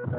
All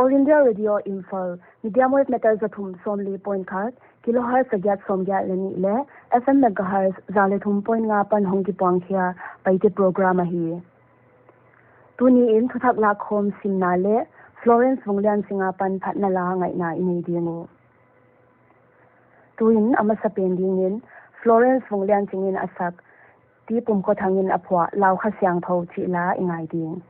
India Radio Imphal Medium Wave Metal Zathum Somli Point Khat Kilohertz Sagyat Somgyat Leni Le FM Megahertz Zalethum Point Nga Pan Hongki Pangkhia Paite Program Hi Tuni in Thuthak La Khom Simna Le Florence Wonglian Singa Pan Phatna La Ngai Na Ini Dingu Tuin Amasa Pending in Florence Wonglian Singin Asak Ti Pum Ko Thangin Apwa Lau Khasyang Tho Chi La Ingai Ding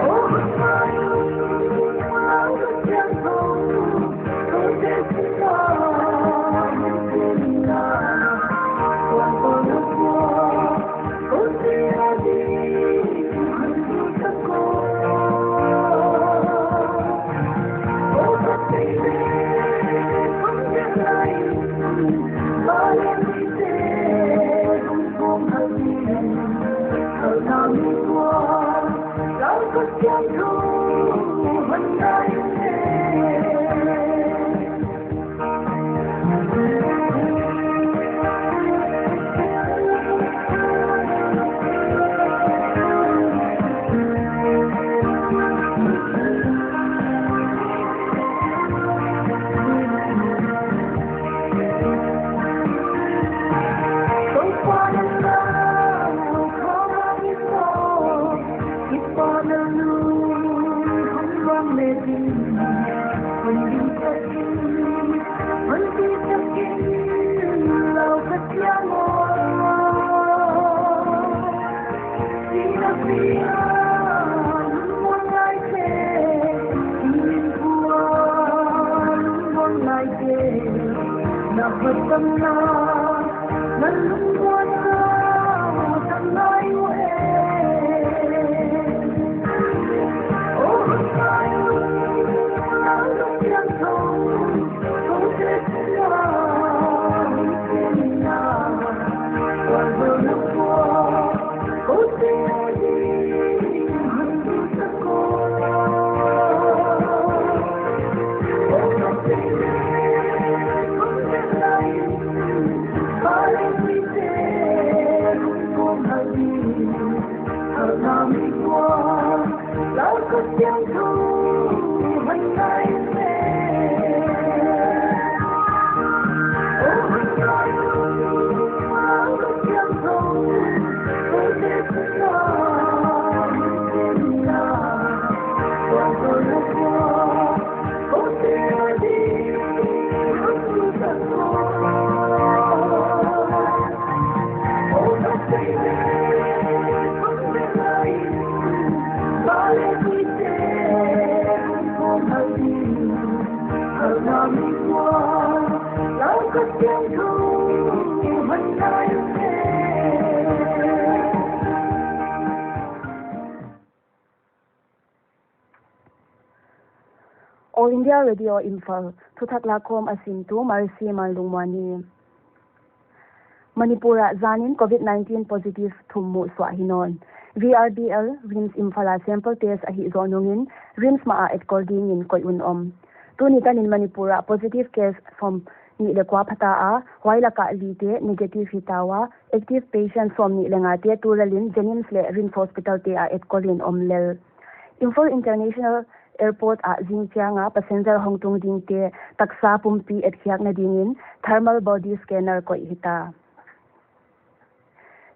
Oh All India Radio Info Thuthak-Lakhom Asimtu Marisi Malungwani Manipura Zanin COVID-19 positive Thummu Swahinon VRDL RIMS Imphala sample test ahi zonungin RIMS maa at colding in Koyun Tunitan in Manipura positive case from ni lekwa phata a waila ka lite negative hitawa active patient from ni lengate turalin Jennings le RIMS hospital te a at colin omlel Imphal International Airport a Jingchianga passenger hongtung dingte taksa pumpi at khiak na dingin thermal body scanner ko hita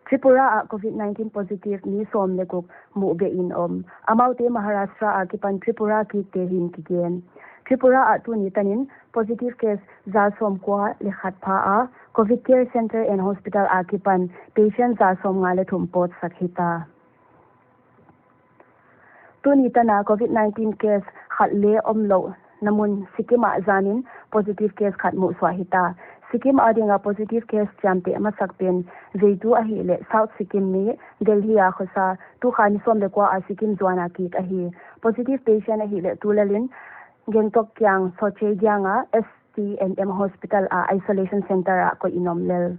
Tripura a COVID-19 positive ni som lekuk mu be in amaute Maharashtra a kipan Tripura ki te hin kigen Tripura a tu ni tanin positive case za som kwa le khatpha a COVID care center and hospital a kipan patient za som nga le thumpot sakhita Tunitana COVID-19 case khatle omlo namun Sikima zanin positive case khatmu swahita Sikkim adinga positive case chamte masakpen zeitu ahi le South Sikkim ni Delhi a khosa tu khani som le kwa a Sikkim zwana ki ahi positive patient ahi le tulalin Gangtok kyang soche gyanga STNM hospital a isolation center a ko inomlel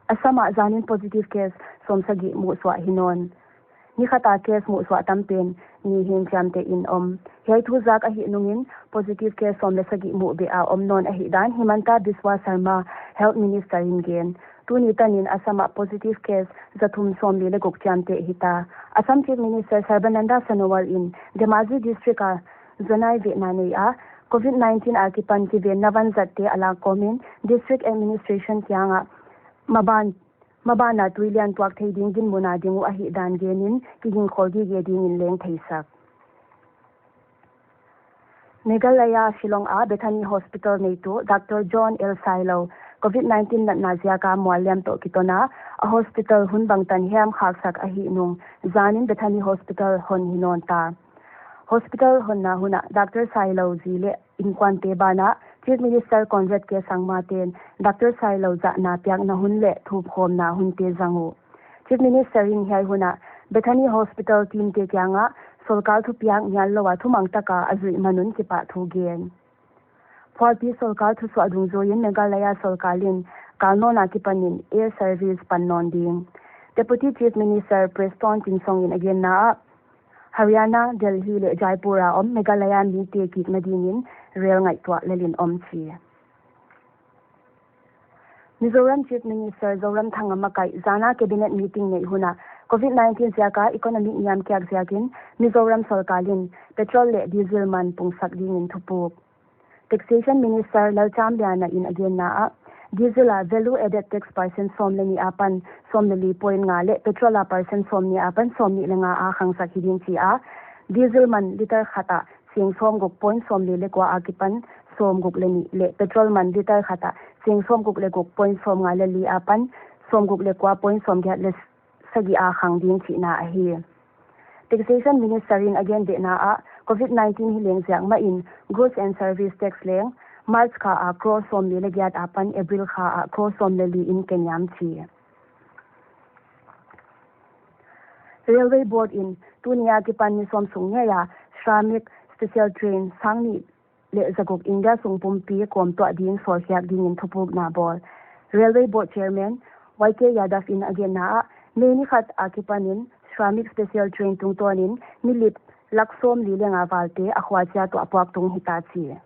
Asama zanin positive case somsagi mu swahinon ni khata case mu swa tampen ni hin chamte in hei thu zak ahi nungin positive case som le sagi mu be a non ahi dan Himanta Biswa Sarma health minister ingen tuni tanin asama positive case zathum som le gok chamte hita Assam chief minister Sarbananda Sonowal in Dhemaji district a zonai ve nani a COVID-19 a kipan ki ve navan zatte ala komin district administration kyanga Mabana tuilian tuak thei ding jin muna dingu ahi dan genin kiging khorgi ge ding in leng theisak Meghalaya Shillong a Bethany Hospital neitu Dr. John L. Silo COVID-19 na nazia ka mualyam to kitona a hospital hunbang tan hiam khaksak ahi nung zanin Bethany Hospital hon hinonta Hospital honna huna Dr. Silo zile inkwante bana Chief Minister Conrad K. Sangmaten, Dr. Silo za na piang na hunle thup khom na hunte zangu. Chief Minister in hai huna Bethany Hospital team te kyanga solkal thu piang nyal lowa thu mangtaka azui manun ki pa thu gen. Phorpi solkal thu swadung zoyin Meghalaya solkalin kalnona ki panin air service pannon ding. Deputy Chief Minister Preston Tinsong in again na Haryana, Delhi le Jaipura Meghalaya mi te ki nadingin rail ngai twa lelin chi Mizoram Chief Minister Zoram Thangamakai Zana cabinet meeting nei huna COVID-19 siaka economic niam kyak siakin Mizoram Sarkalin petrol le diesel man pungsak dingin thupuk Taxation Minister Lalcham Biana in again na diesel a value added tax percent som le ni apan som le point nga le petrol a percent som ni apan som ni lenga a khangsa hidin chi a diesel man liter khata sing som gok point som le kwa akipan som gok le ni le petrol man liter khata sing som gok le gok point som nga le li apan som gok le kwa point som gya le sagi a khang ding chi na a hi Taxation Minister in again de na a COVID-19 hileng siang ma in goods and service tax leng March ka a cross som le gyat apan April ka a cross som le li in kenyam chi Railway Board in Tunia ki pan ni som sung ya Shramik special train sangni le zagok India sungpum pi kom to ding for hyak ding in thupuk na bol Railway Board Chairman YK Yadav in again na meni khat akipanin Shramik special train tungtonin milip laksom lilenga walte akhwacha to apwak tung hitachi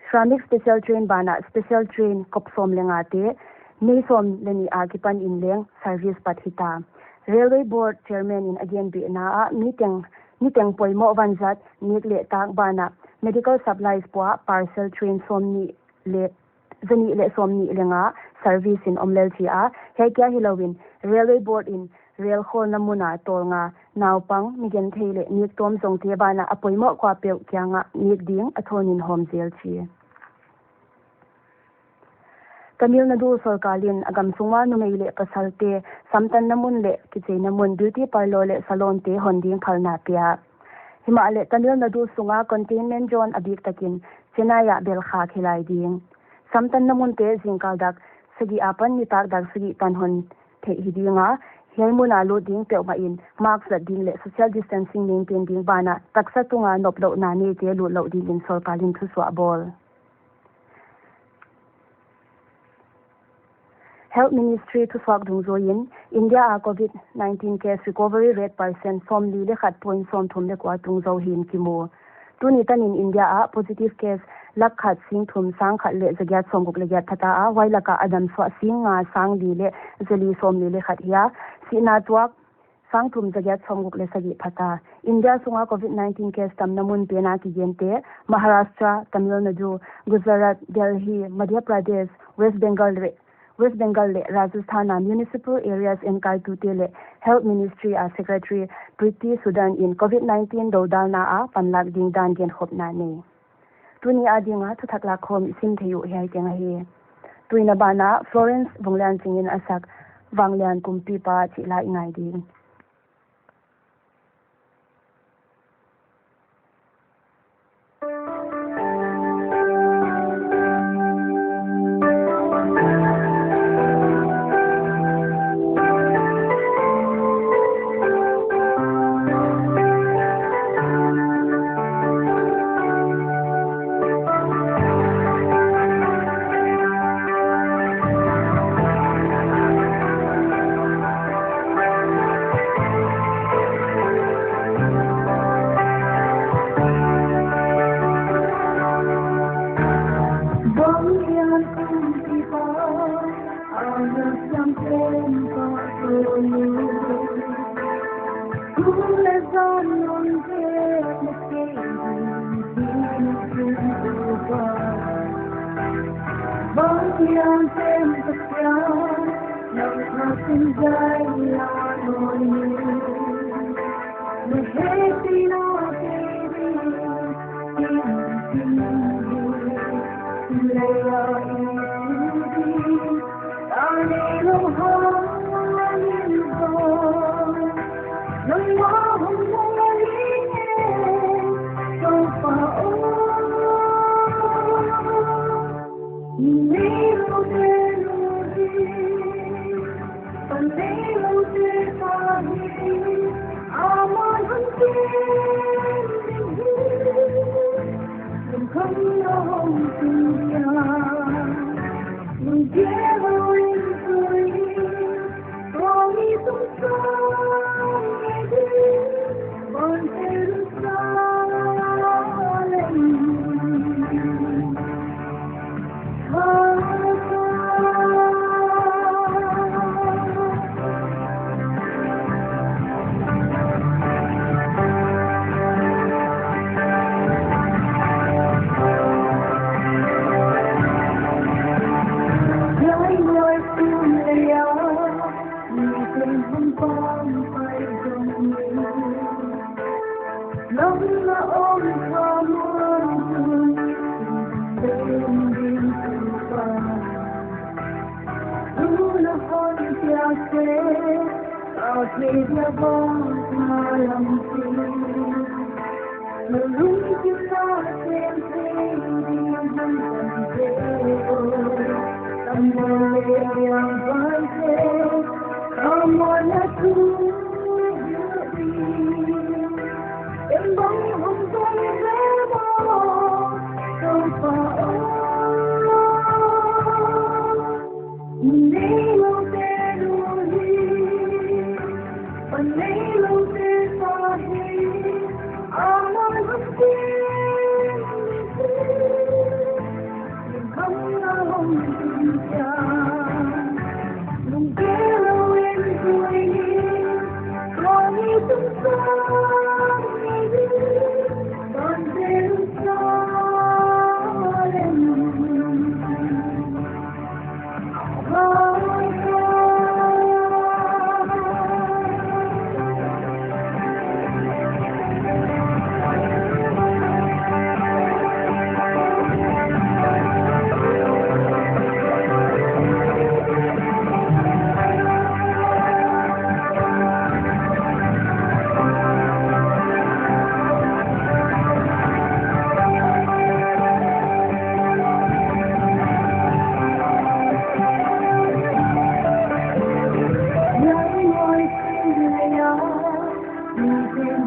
Shramik special train bana special train kopsom lengate nei som leni akipan in leng service pathita Railway Board Chairman in again be na meeting poimo wanjat nikle tak bana medical supplies po parcel train somni le zani le somni lenga service in omlel chia hekya hilowin Railway Board in rail khol namuna tolnga nawpang migen theile nik tom jongte bana apoimo kwa pe kyanga nik ding athonin hom jail chi Tamil Nadu Sarkarin agam sunga numei le pasalte samtan namun le kichei namun beauty parlor le salon te honding phalna pia Himale Tamil Nadu sunga containment zone abik takin Chenaya belkha khilai ding samtan namun te jingkaldak sagi apan nitak dak sagi tanhon the hidinga Helmuna lo ding pelma in marks that ding le social distancing maintain ding bana taksa tunga noplo na ni te lu lo ding in Sarkarin thu swa bol Health Ministry to swak dungzoin India a COVID-19 case recovery rate percent from li le khat point from thum le kwa tungzo hin kimo tuni tan in India a positive case lak khat sing thum sang khat le zagyat somguk le gyat thata a wailaka adam swa sing nga sang li le zeli som le khat ya sina twak sang thum zagyat somguk le sagi phata India sunga COVID-19 case tam namun pena ki gente Maharashtra Tamil Nadu Gujarat Delhi Madhya Pradesh West Bengal le Rajasthan municipal areas in Kaitutele Health Ministry Secretary Priti Sudan in COVID-19 dodalna a panlak ding dan gen khopna ne tuni adinga thuthakla khom isim theyu hai kenga he tuina bana Florence Bonglan singin asak wanglian kumpi pa chila ingai ding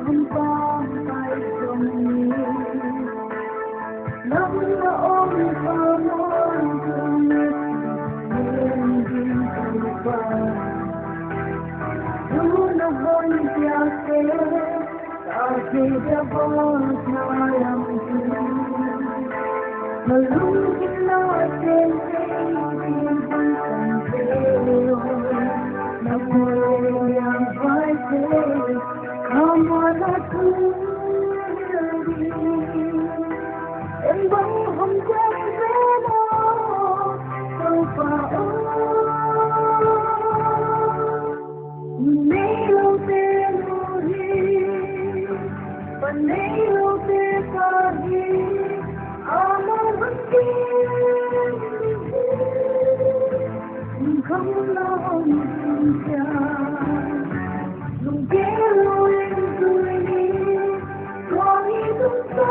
hum pa tai som ni nam na om pa mon tum yen din pa du na hon pya se ta ke jabon na yam tu malum kitna sen sen san se na mo yang vai se come on to me em bang hum jack se no so far नहीं होते मुझे पर नहीं होते पाही आमर बनके हम ना हम क्या लुके लोए दुनी कोई तुमसा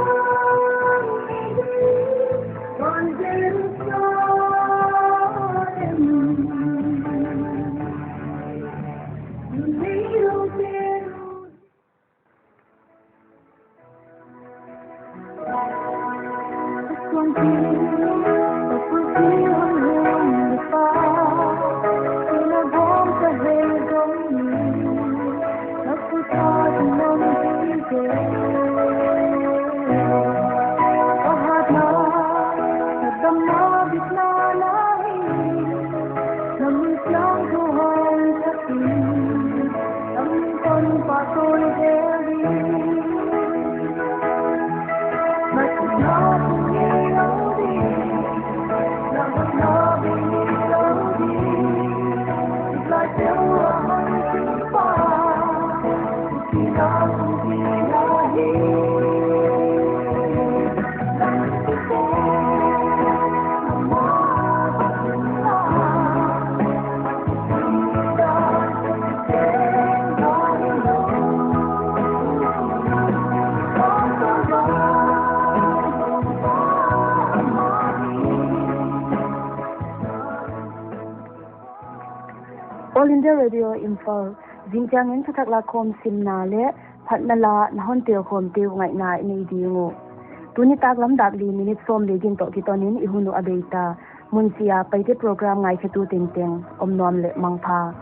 All India Radio Info Jinjang in Sathakla Khom Simna le Phatnala Nahon Teo Khom Teo Ngai Na Ni Dingu Tuni Tak Lam Dak Li Minute Som Le Jin To Kitonin Ihunu Abeita Munsia Paite Program Ngai Khatu Ting Ting Om Nom Le Mangpha